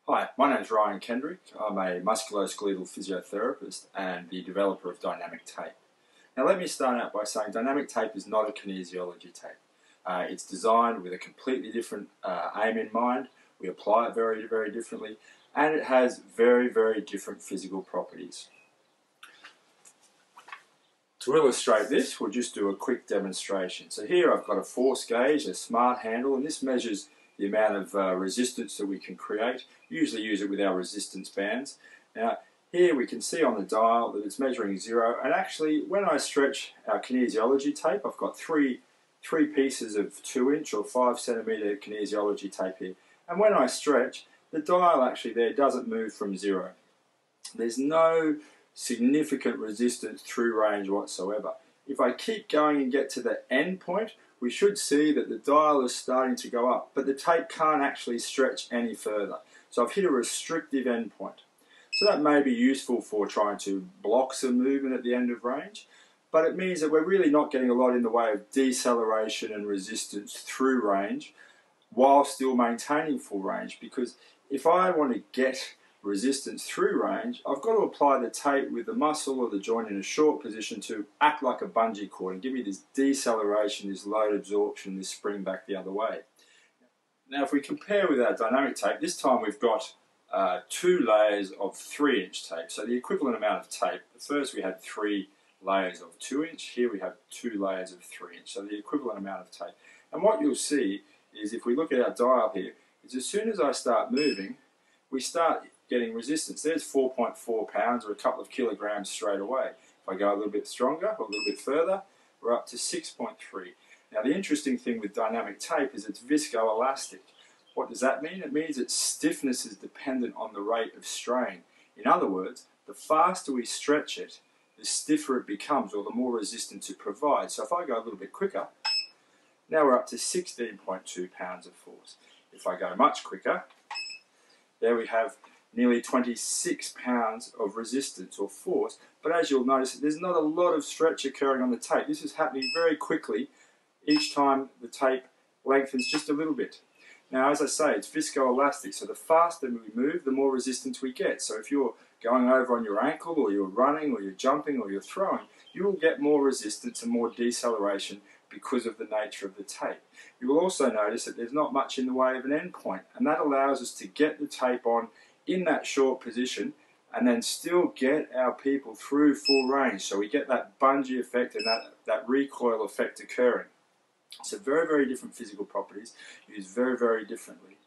Hi, my name is Ryan Kendrick. I'm a musculoskeletal physiotherapist and the developer of dynamic tape. Now let me start out by saying dynamic tape is not a kinesiology tape. It's designed with a completely different aim in mind. We apply it very, very differently, and it has very, very different physical properties. To illustrate this, we'll just do a quick demonstration. So here I've got a force gauge, a smart handle, and this measures the amount of resistance that we can create. Usually use it with our resistance bands. Now here we can see on the dial that it's measuring 0, and actually when I stretch our kinesiology tape, I've got three pieces of 2-inch or 5 centimetre kinesiology tape here, and when I stretch, the dial actually there doesn't move from 0. There's no significant resistance through range whatsoever. If I keep going and get to the end point, we should see that the dial is starting to go up, but the tape can't actually stretch any further. So I've hit a restrictive end point. So that may be useful for trying to block some movement at the end of range, but it means that we're really not getting a lot in the way of deceleration and resistance through range while still maintaining full range, because if I want to get resistance through range, I've got to apply the tape with the muscle or the joint in a short position to act like a bungee cord and give me this deceleration, this load absorption, this spring back the other way. Now if we compare with our dynamic tape, this time we've got 2 layers of 3-inch tape, so the equivalent amount of tape. At first we had 3 layers of 2-inch, here we have 2 layers of 3-inch, so the equivalent amount of tape. And what you'll see is, if we look at our dial here, is as soon as I start moving, we start getting resistance. There's 4.4 pounds or a couple of kilograms straight away. If I go a little bit stronger or a little bit further, we're up to 6.3. Now the interesting thing with dynamic tape is it's viscoelastic. What does that mean? It means its stiffness is dependent on the rate of strain. In other words, the faster we stretch it, the stiffer it becomes, or the more resistance it provides. So if I go a little bit quicker, now we're up to 16.2 pounds of force. If I go much quicker, there we have nearly 26 pounds of resistance or force, but as you'll notice, there's not a lot of stretch occurring on the tape. This is happening very quickly each time the tape lengthens just a little bit. Now as I say, it's viscoelastic, so the faster we move, the more resistance we get. So if you're going over on your ankle, or you're running, or you're jumping, or you're throwing, you will get more resistance and more deceleration because of the nature of the tape. You will also notice that there's not much in the way of an end point, and that allows us to get the tape on in that short position and then still get our people through full range. So we get that bungee effect and that recoil effect occurring. So very, very different physical properties, used very, very differently.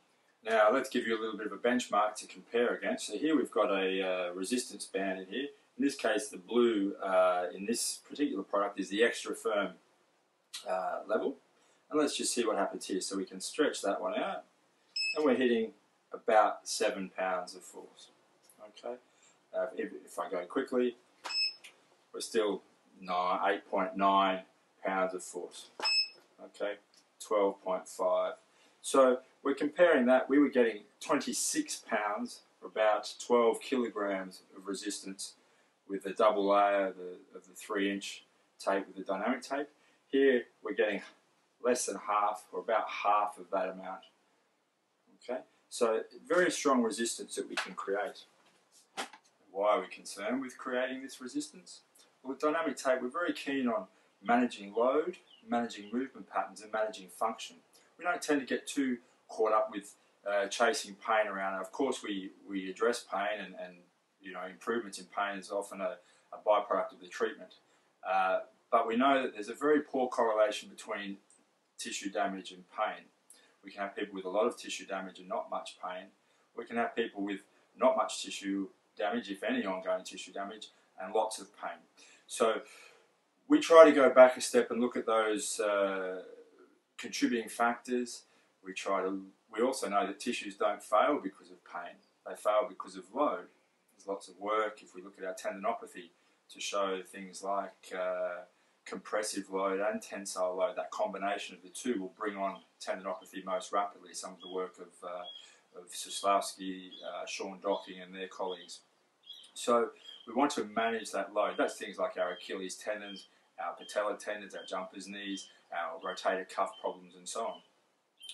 Now let's give you a little bit of a benchmark to compare against. So here we've got a resistance band in here. In this case, the blue in this particular product is the extra firm level. And let's just see what happens here. So we can stretch that one out, and we're hitting about 7 pounds of force. Okay, if I go quickly, we're still 8.9 pounds of force. Okay, 12.5. So we're comparing that. We were getting 26 pounds, or about 12 kilograms of resistance with the double layer of the 3-inch tape with the dynamic tape. Here we're getting less than half, or about half of that amount. Okay, so very strong resistance that we can create. Why are we concerned with creating this resistance? Well, with dynamic tape, we're very keen on managing load, managing movement patterns, and managing function. We don't tend to get too caught up with chasing pain around. Now, of course, we address pain, and you know, improvements in pain is often a byproduct of the treatment. But we know that there's a very poor correlation between tissue damage and pain. We can have people with a lot of tissue damage and not much pain. We can have people with not much tissue damage, if any ongoing tissue damage, and lots of pain. So we try to go back a step and look at those contributing factors. We also know that tissues don't fail because of pain. They fail because of load. There's lots of work, if we look at our tendinopathy, to show things like compressive load and tensile load. That combination of the two will bring on tendinopathy most rapidly. Some of the work of Soslavsky, Sean Docking and their colleagues. So we want to manage that load. That's things like our Achilles tendons, our patella tendons, our jumper's knees, our rotator cuff problems, and so on.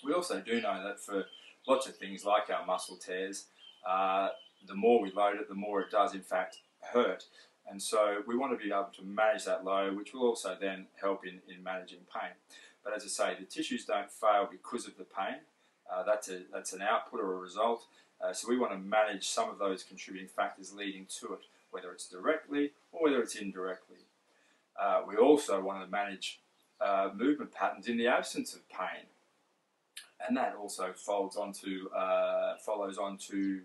We also do know that for lots of things like our muscle tears, the more we load it, the more it does in fact hurt. And so we want to be able to manage that load, which will also then help in managing pain. But as I say, the tissues don't fail because of the pain. That's an output or a result. So we want to manage some of those contributing factors leading to it, whether it's directly or whether it's indirectly. We also want to manage movement patterns in the absence of pain. And that also follows on to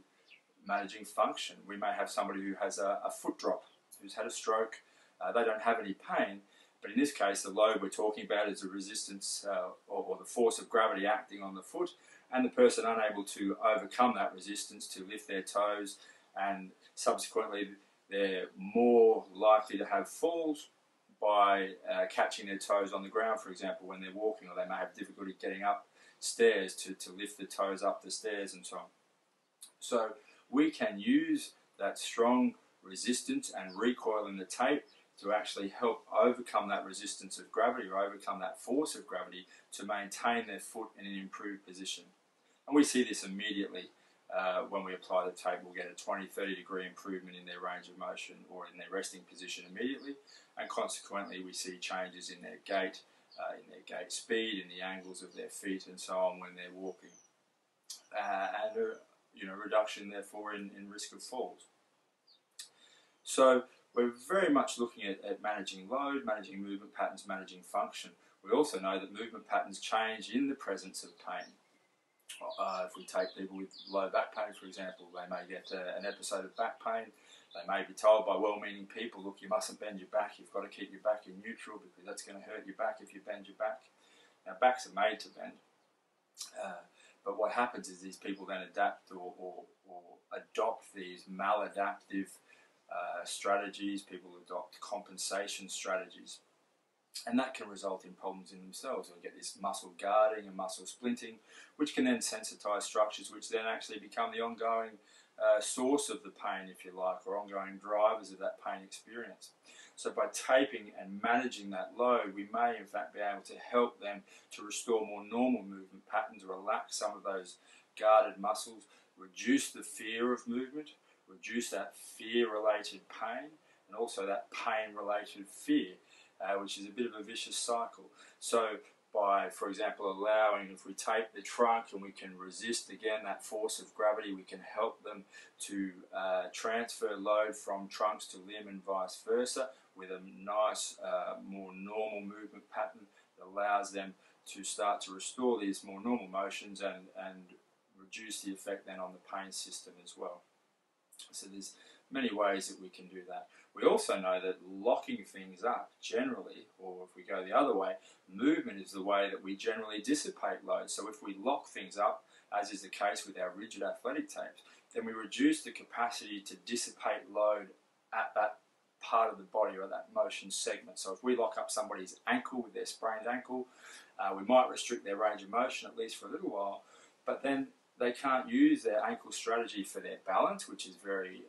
managing function. We may have somebody who has a foot drop, who's had a stroke. They don't have any pain, but in this case the load we're talking about is the resistance or the force of gravity acting on the foot, and the person unable to overcome that resistance to lift their toes, and subsequently they're more likely to have falls by catching their toes on the ground, for example, when they're walking, or they may have difficulty getting up stairs to lift the toes up the stairs and so on. So we can use that strong resistance and recoil in the tape to actually help overcome that resistance of gravity, or overcome that force of gravity, to maintain their foot in an improved position. And we see this immediately when we apply the tape. We'll get a 20-30 degree improvement in their range of motion or in their resting position immediately, and consequently we see changes in their gait speed, in the angles of their feet and so on when they're walking, and a reduction therefore in risk of falls. So we're very much looking at managing load, managing movement patterns, managing function. We also know that movement patterns change in the presence of pain. If we take people with low back pain, for example, they may get an episode of back pain. They may be told by well-meaning people, look, you mustn't bend your back, you've got to keep your back in neutral because that's going to hurt your back if you bend your back. Now, backs are made to bend, but what happens is these people then adapt or adopt these maladaptive strategies. People adopt compensation strategies, and that can result in problems in themselves. We get this muscle guarding and muscle splinting, which can then sensitize structures, which then actually become the ongoing source of the pain, if you like, or ongoing drivers of that pain experience. So by taping and managing that load, we may in fact be able to help them to restore more normal movement patterns, relax some of those guarded muscles, reduce the fear of movement, reduce that fear-related pain, and also that pain-related fear, which is a bit of a vicious cycle. So by, for example, allowing, if we take the trunk and we can resist again that force of gravity, we can help them to transfer load from trunks to limb and vice versa with a nice, more normal movement pattern that allows them to start to restore these more normal motions and reduce the effect then on the pain system as well. So there's many ways that we can do that. We also know that locking things up generally, or if we go the other way, movement is the way that we generally dissipate load. So if we lock things up, as is the case with our rigid athletic tapes, then we reduce the capacity to dissipate load at that part of the body or that motion segment. So if we lock up somebody's ankle with their sprained ankle, we might restrict their range of motion at least for a little while, but then they can't use their ankle strategy for their balance, which is very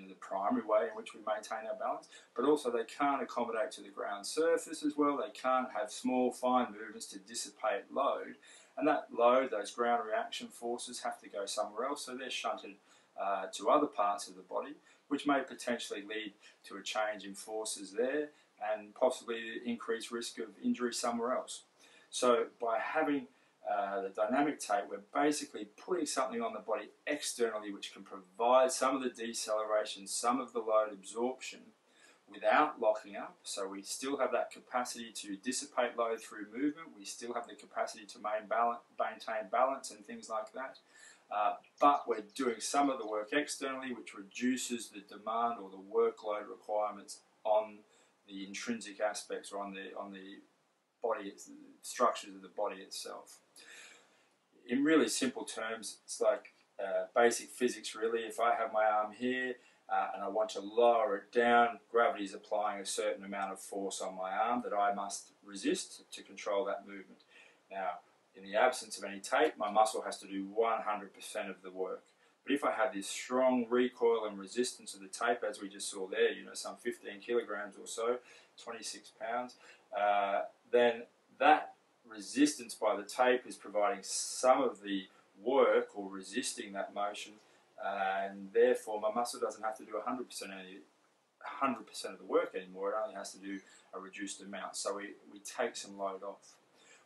the primary way in which we maintain our balance, but also they can't accommodate to the ground surface as well. They can't have small, fine movements to dissipate load, and that load, those ground reaction forces, have to go somewhere else, so they're shunted to other parts of the body, which may potentially lead to a change in forces there and possibly increased risk of injury somewhere else. So by having the dynamic tape, we're basically putting something on the body externally which can provide some of the deceleration, some of the load absorption without locking up. So we still have that capacity to dissipate load through movement. We still have the capacity to maintain balance and things like that. But we're doing some of the work externally, which reduces the demand or the workload requirements on the intrinsic aspects or on the body, structures of the body itself. In really simple terms, it's like basic physics really. If I have my arm here and I want to lower it down, gravity is applying a certain amount of force on my arm that I must resist to control that movement. Now, in the absence of any tape, my muscle has to do 100% of the work. But if I have this strong recoil and resistance of the tape, as we just saw there, some 15 kilograms or so, 26 pounds, then that resistance by the tape is providing some of the work or resisting that motion and therefore my muscle doesn't have to do 100% of the work anymore. It only has to do a reduced amount, so we take some load off.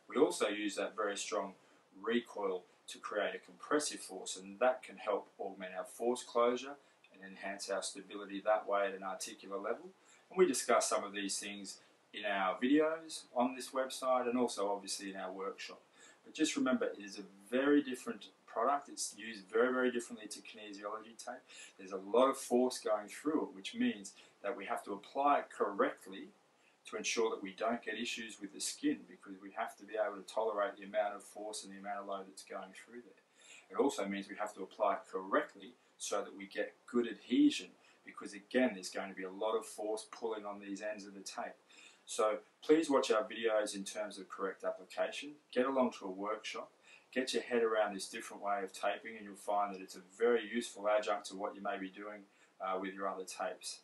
We also use that very strong recoil to create a compressive force, and that can help augment our force closure and enhance our stability that way at an articular level. And we discuss some of these things in our videos on this website and also obviously in our workshop. But just remember, it is a very different product. It's used very, very differently to kinesiology tape. There's a lot of force going through it, which means that we have to apply it correctly to ensure that we don't get issues with the skin, because we have to be able to tolerate the amount of force and the amount of load that's going through there. It also means we have to apply it correctly so that we get good adhesion, because again there's going to be a lot of force pulling on these ends of the tape. So please watch our videos in terms of correct application. Get along to a workshop. Get your head around this different way of taping, and you'll find that it's a very useful adjunct to what you may be doing with your other tapes.